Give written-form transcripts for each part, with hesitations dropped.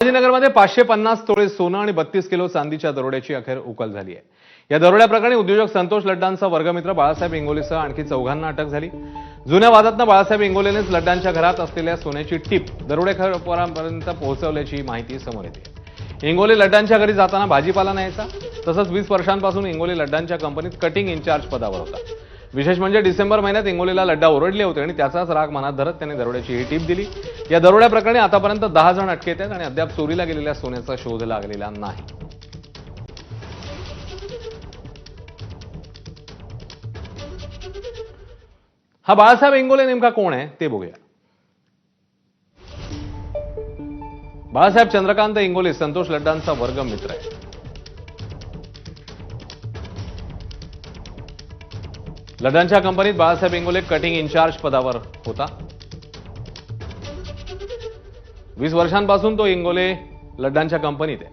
संभाजीनगरमध्ये 550 तोळे सोनं आणि 32 किलो चांदीच्या दरोड्याची अखेर उकल झाली आहे। या दरोड्याप्रकरणी उद्योजक संतोष लड्डांचा वर्गमित्र बाळासाहेब इंगोलेसह आणखी 4 अटक झाली। जुन्या वादातनं बाळासाहेब इंगोलेनेच लड्डांच्या घरात असलेल्या सोन्याची टीप दरोडेखोरांपर्यंत पोहोचवल्याची माहिती समोर येते। इंगोले लड्डांच्या घरी जाताना भाजीपाला न्यायचा, तसंच 20 वर्षांपासून इंगोले लड्डांच्या कंपनीत कटिंग इन्चार्ज पदावर होता। विशेष म्हणजे डिसेंबर महिन्यात इंगोलेला लड्डा ओरडले होते आणि त्याचाच राग मनात धरत त्याने दरोड्याची ही टीप दिली। या दरोड्याप्रकरणी आतापर्यंत 10 जण अटकेत आहेत आणि अद्याप चोरीला गेलेल्या सोन्याचा शोध लागलेला नाही। हा बाळासाहेब इंगोले नेमका कोण आहे ते बघूया। बाळासाहेब चंद्रकांत इंगोले संतोष लड्डांचा वर्गमित्र आहे। लड्डांच्या कंपनीत बाळासाहेब इंगोले कटिंग इन्चार्ज पदावर होता। 20 वर्षांपासून तो इंगोले लड्डांच्या कंपनीत आहे।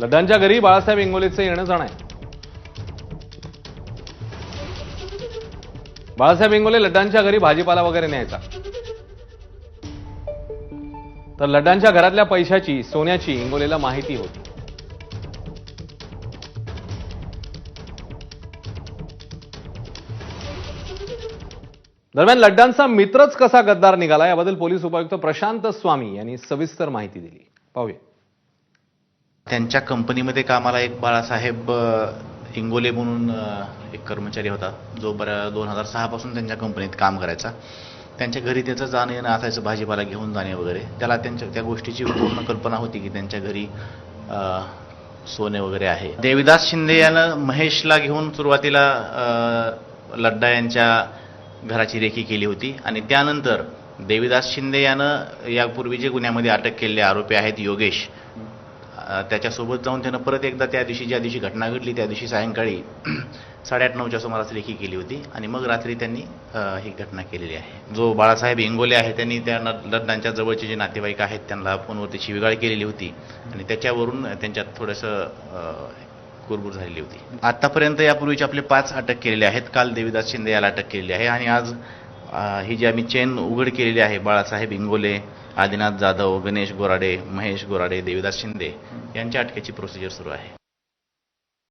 लड्डांच्या घरी बाळासाहेब इंगोलेचं येणं जाणं आहे। बाळासाहेब इंगोले लड्डांच्या घरी भाजीपाला वगैरे न्यायचा, तर लड्डांच्या घरातल्या पैशाची सोन्याची इंगोलेला माहिती होती। दरम्यान लड्डांचा मित्रच कसा गद्दार निघाला याबद्दल पोलीस उपायुक्त प्रशांत स्वामी यांनी सविस्तर माहिती दिली। पाहूया। त्यांच्या कंपनीमध्ये कामाला एक बाळासाहेब इंगोले म्हणून एक कर्मचारी होता, जो 2006 पासून त्यांच्या कंपनीत काम करायचा। त्यांच्या घरी त्याचं जाणं येणं असायचं, भाजीपाला घेऊन जाणे वगैरे। त्याला त्या गोष्टीची पूर्ण कल्पना होती की त्यांच्या घरी सोने वगैरे आहे। देविदास शिंदे यानं महेशला घेऊन सुरुवातीला लड्डा यांच्या घराची रेकी केली होती आणि त्यानंतर देविदास शिंदे यानं यापूर्वी जे गुन्ह्यामध्ये अटक केलेले आरोपी आहेत योगेश, त्याच्यासोबत जाऊन त्यानं परत एकदा त्या दिवशी ज्या दिवशी घटना घडली त्या दिवशी सायंकाळी 8:30-9च्या सुमारास रेकी केली होती आणि मग रात्री त्यांनी ही घटना केलेली आहे। जो बाळासाहेब इंगोले आहे त्यांनी त्या लड्डांच्या जवळचे जे नातेवाईक आहेत त्यांना फोनवरती शिवीगाळ केलेली होती आणि त्याच्यावरून त्यांच्यात थोडंसं कुरबुर झालेली होती। आतापर्यंत यापूर्वीचे आपले 5 अटक केलेले आहेत। काल देविदास शिंदे याला अटक केलेली आहे आणि आज ही जी आम्ही चेन उघड केलेली आहे, बाळासाहेब इंगोले, आदिनाथ जाधव, गणेश गोराडे, महेश गोराडे, देविदास शिंदे यांच्या अटकेची प्रोसिजर सुरू आहे।